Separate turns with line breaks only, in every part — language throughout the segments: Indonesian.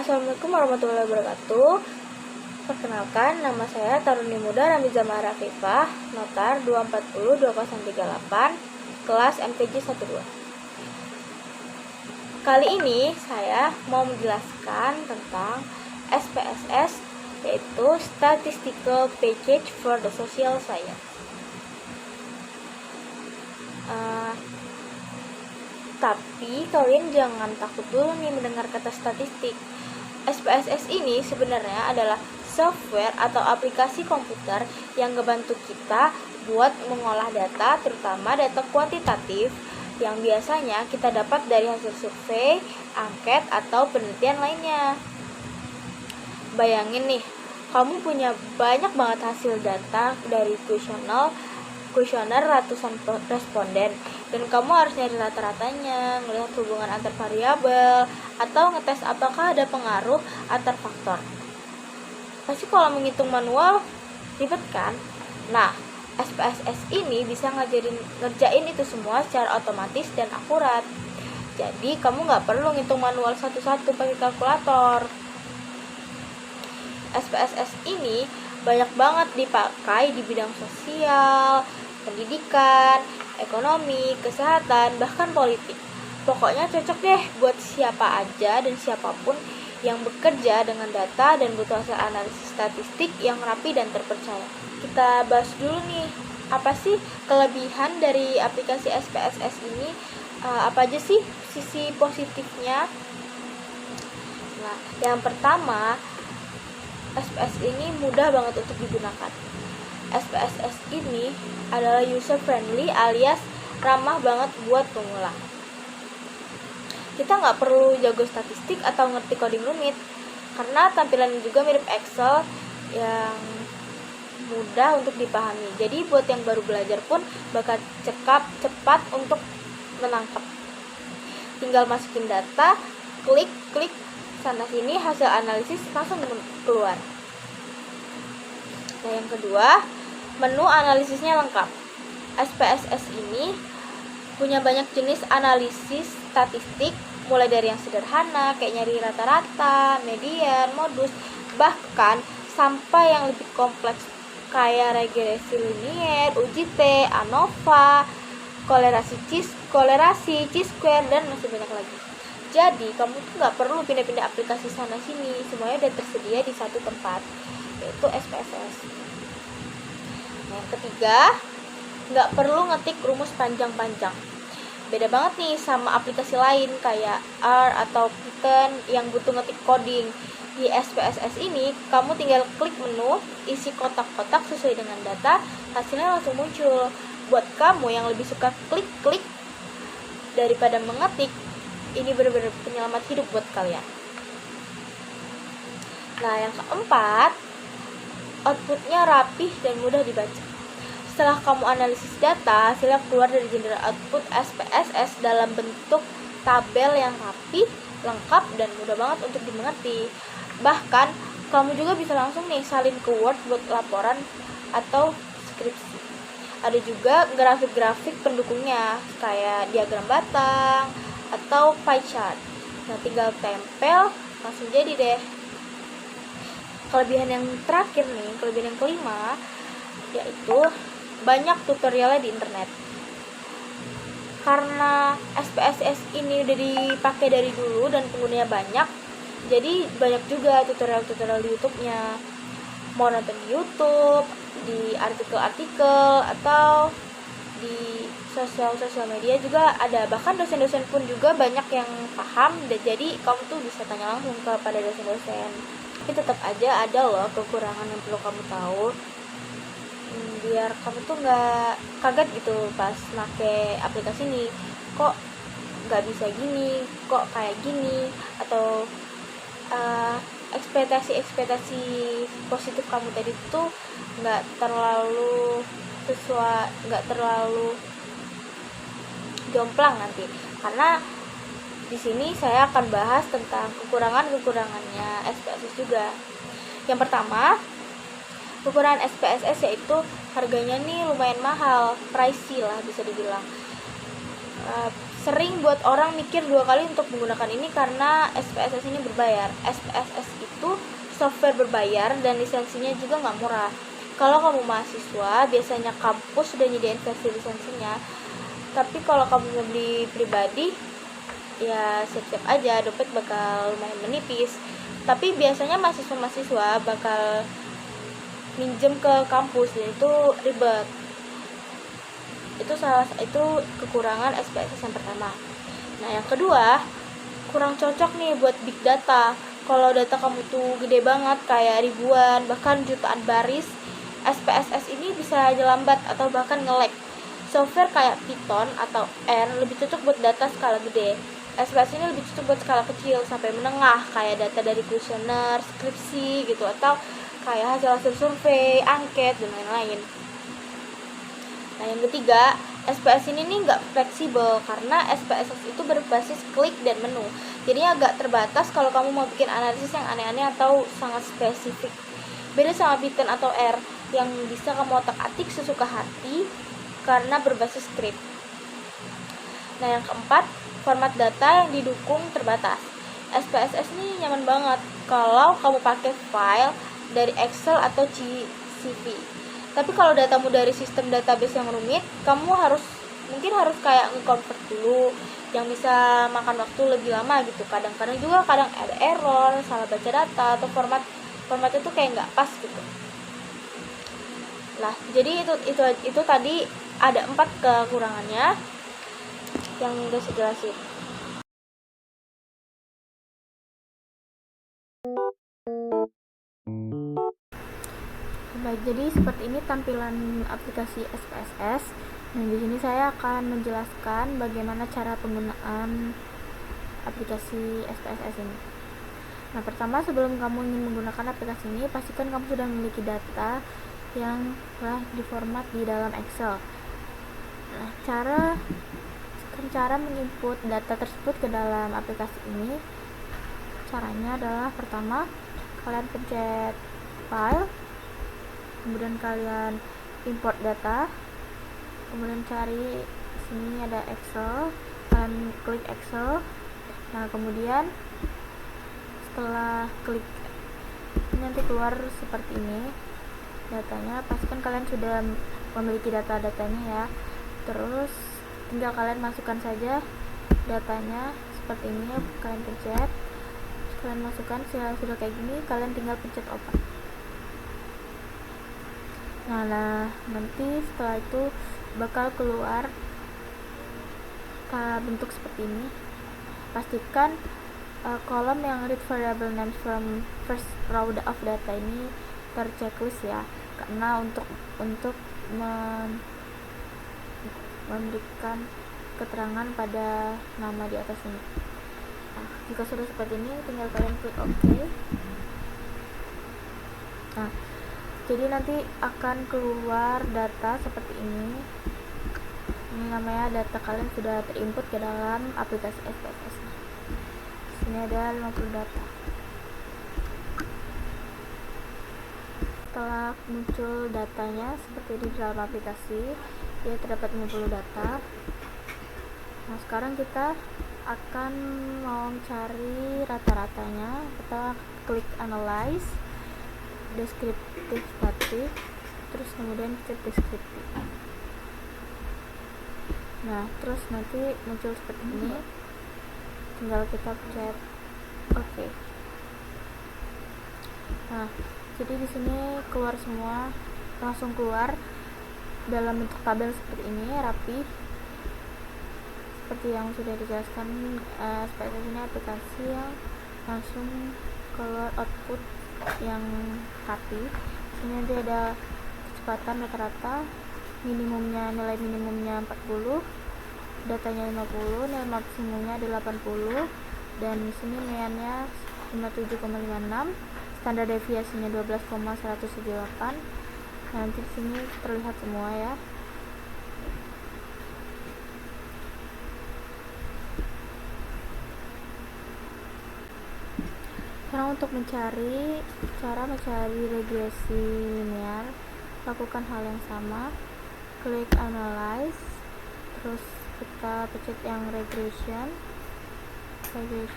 Assalamualaikum warahmatullahi wabarakatuh. Perkenalkan, nama saya Taruni Muda Ramiza Marafifah, notar 2402038, kelas MTJ 12. Kali ini saya mau menjelaskan tentang SPSS, yaitu Statistical Package for the Social Science. Tapi kalian jangan takut dulu nih mendengar kata statistik. SPSS ini sebenarnya adalah software atau aplikasi komputer yang ngebantu kita buat mengolah data, terutama data kuantitatif yang biasanya kita dapat dari hasil survei, angket, atau penelitian lainnya. Bayangin nih, kamu punya banyak banget hasil data dari kuesioner ratusan responden, dan kamu harus nyari rata-ratanya, ngelihat hubungan antar variabel, atau ngetes apakah ada pengaruh antar faktor. Pasti kalau menghitung manual ribet kan? Nah, SPSS ini bisa ngerjain itu semua secara otomatis dan akurat. Jadi kamu nggak perlu ngitung manual satu-satu pakai kalkulator. SPSS ini banyak banget dipakai di bidang sosial, pendidikan, ekonomi, kesehatan, bahkan politik. Pokoknya cocok deh buat siapa aja dan siapapun yang bekerja dengan data dan butuh hasil analisis statistik yang rapi dan terpercaya. Kita bahas dulu nih, apa sih kelebihan dari aplikasi SPSS ini? Apa aja sih sisi positifnya? Nah, yang pertama, SPSS ini mudah banget untuk digunakan. SPSS ini adalah user friendly alias ramah banget buat pemula. Kita nggak perlu jago statistik atau ngerti coding rumit, karena tampilannya juga mirip Excel yang mudah untuk dipahami. Jadi buat yang baru belajar pun bakal cepat untuk menangkap. Tinggal masukin data, klik sana sini, hasil analisis langsung keluar. Nah, yang kedua, menu analisisnya lengkap. SPSS ini punya banyak jenis analisis statistik, mulai dari yang sederhana kayak nyari rata-rata, median, modus, bahkan sampai yang lebih kompleks kayak regresi linier, UGT, ANOVA, kolerasi chi-square, dan masih banyak lagi. Jadi kamu tuh nggak perlu pindah-pindah aplikasi sana sini, semuanya udah tersedia di satu tempat, yaitu SPSS. Yang ketiga, nggak perlu ngetik rumus panjang-panjang. Beda banget nih sama aplikasi lain kayak R atau Python yang butuh ngetik coding. Di SPSS ini, kamu tinggal klik menu, isi kotak-kotak sesuai dengan data, hasilnya langsung muncul. Buat kamu yang lebih suka klik-klik daripada mengetik, ini benar-benar penyelamat hidup buat kalian. Nah, yang keempat, outputnya rapih dan mudah dibaca. Setelah kamu analisis data, hasilnya keluar dari general output SPSS dalam bentuk tabel yang rapi, lengkap, dan mudah banget untuk dimengerti. Bahkan, kamu juga bisa langsung nih salin ke Word buat laporan atau skripsi. Ada juga grafik-grafik pendukungnya, kayak diagram batang atau pie chart. Nah, tinggal tempel, langsung jadi deh. Kelebihan yang terakhir nih, kelebihan yang kelima, yaitu banyak tutorialnya di internet. Karena SPSS ini udah dipakai dari dulu dan penggunanya banyak, jadi banyak juga tutorial-tutorial di YouTube-nya. Mau nonton di YouTube, di artikel-artikel, atau di sosial media juga ada. Bahkan dosen-dosen pun juga banyak yang paham, dan jadi kamu tuh bisa tanya langsung kepada dosen-dosen. Tapi tetap aja ada loh kekurangan yang perlu kamu tahu, biar kamu tuh nggak kaget gitu pas make aplikasi ini. Kok nggak bisa gini, kok kayak gini, atau ekspektasi positif kamu tadi tuh nggak terlalu jomplang nanti. Karena di sini saya akan bahas tentang kekurangannya SPSS juga. Yang pertama, kekurangan SPSS yaitu harganya nih lumayan mahal, pricey lah bisa dibilang. sering buat orang mikir dua kali untuk menggunakan ini karena SPSS ini berbayar. SPSS itu software berbayar dan lisensinya juga nggak murah. Kalau kamu mahasiswa, biasanya kampus sudah nyediain versi lisensinya. Tapi kalau kamu mau beli pribadi, ya siap-siap aja, dompet bakal lumayan menipis. Tapi biasanya mahasiswa bakal minjem ke kampus dan itu ribet. Itu kekurangan SPSS yang pertama. Nah, yang kedua, kurang cocok nih buat big data. Kalau data kamu tuh gede banget, kayak ribuan bahkan jutaan baris, SPSS ini bisa aja lambat atau bahkan nge-lag. Software kayak Python atau R lebih cocok buat data skala gede. SPSS ini lebih cocok buat skala kecil sampai menengah, kayak data dari kuesioner, skripsi gitu, atau kayak hasil survei, angket, dan lain-lain. Nah, yang ketiga, SPSS ini nih nggak fleksibel karena SPSS itu berbasis klik dan menu. Jadi agak terbatas kalau kamu mau bikin analisis yang aneh-aneh atau sangat spesifik. Beda sama Python atau R yang bisa kamu otak-atik sesuka hati karena berbasis script. Nah, yang keempat, format data yang didukung terbatas. SPSS ini nyaman banget kalau kamu pakai file dari Excel atau CSV. Tapi kalau datamu dari sistem database yang rumit, kamu mungkin harus kayak nge-convert dulu, yang bisa makan waktu lebih lama gitu. Kadang-kadang juga ada error, salah baca data, atau formatnya tuh kayak nggak pas gitu. Nah, jadi itu tadi ada 4 kekurangannya yang udah saya jelasin. Baik, jadi seperti ini tampilan aplikasi SPSS. Nah, di sini saya akan menjelaskan bagaimana cara penggunaan aplikasi SPSS ini. Nah, pertama, sebelum kamu ingin menggunakan aplikasi ini, pastikan kamu sudah memiliki data yang telah diformat di dalam Excel. Nah, cara menginput data tersebut ke dalam aplikasi ini, caranya adalah pertama, kalian pencet file, kemudian kalian import data, kemudian cari sini ada Excel, kalian klik Excel. Nah, kemudian setelah klik ini nanti keluar seperti ini datanya. Pastikan kalian sudah memiliki data-datanya ya. Terus tinggal kalian masukkan saja datanya seperti ini, kalian pencet, kalian masukkan. Sudah kayak gini, kalian tinggal pencet open. Nah, nanti setelah itu bakal keluar bentuk seperti ini. Pastikan kolom yang read variable names from first row of data ini terchecklist ya, karena untuk memberikan keterangan pada nama di atas ini. Nah, jika sudah seperti ini, tinggal kalian klik OK. Nah, jadi nanti akan keluar data seperti ini. Ini namanya data kalian sudah terinput ke dalam aplikasi SPSS. Sini ada 50 data. Setelah muncul datanya seperti di dalam aplikasi, dia terdapat 50 data. Nah, sekarang kita akan mau mencari rata-ratanya. Kita klik analyze, deskriptif static, terus kemudian cek deskriptif. Nah, terus nanti muncul seperti ini, tinggal kita pencet OK. Nah, jadi di sini keluar semua, langsung keluar dalam bentuk tabel seperti ini, rapi, seperti yang sudah dijelaskan. SPSS ini aplikasi yang langsung keluar output yang rapi. Sini nanti ada kecepatan rata-rata, nilai minimumnya 40, datanya 50, nilai maksimumnya ada 80, dan di sini nilainya 57,56, standar deviasinya 12,178. Nanti di sini terlihat semua ya. Sekarang untuk cara mencari regresi linear, lakukan hal yang sama, klik analyze, terus kita pencet yang regression, terus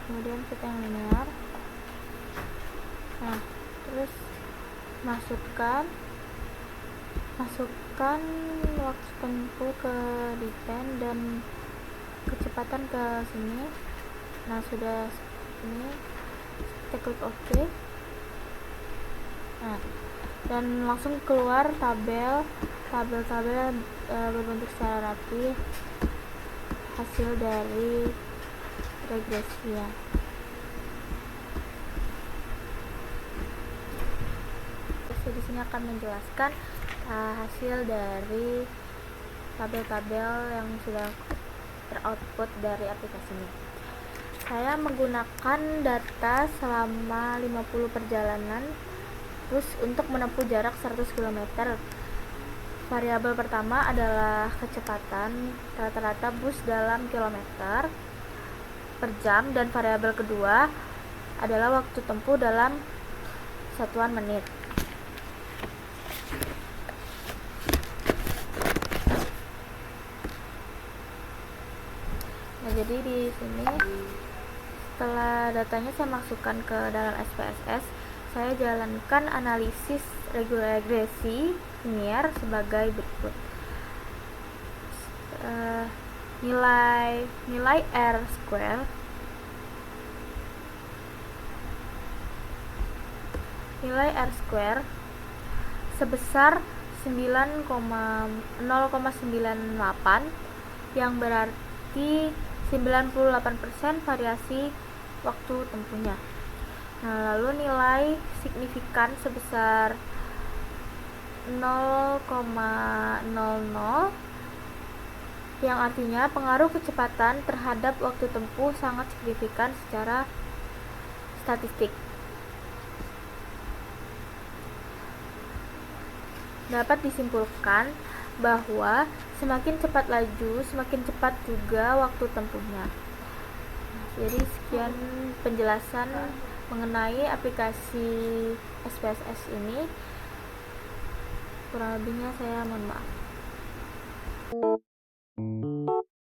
kemudian pencet yang linear. Nah, terus masukkan waktu tempuh ke depend dan kecepatan ke sini. Nah, sudah ini, kita klik OK. Nah, dan langsung keluar tabel berbentuk secara rapi hasil dari regresinya. Terus di sini akan menjelaskan hasil dari tabel-tabel yang sudah teroutput dari aplikasi ini. Saya menggunakan data selama 50 perjalanan bus untuk menempuh jarak 100 km. Variabel pertama adalah kecepatan rata-rata bus dalam kilometer per jam, dan variabel kedua adalah waktu tempuh dalam satuan menit. Nah, jadi di sini setelah datanya saya masukkan ke dalam SPSS, saya jalankan analisis regresi linear sebagai berikut. Nilai R square sebesar 0,98, yang berarti 98% variasi waktu tempuhnya. Nah, lalu nilai signifikan sebesar 0,00, yang artinya pengaruh kecepatan terhadap waktu tempuh sangat signifikan secara statistik. Dapat disimpulkan bahwa semakin cepat laju, semakin cepat juga waktu tempuhnya. Jadi sekian penjelasan mengenai aplikasi SPSS ini. Kurang lebihnya saya mohon maaf.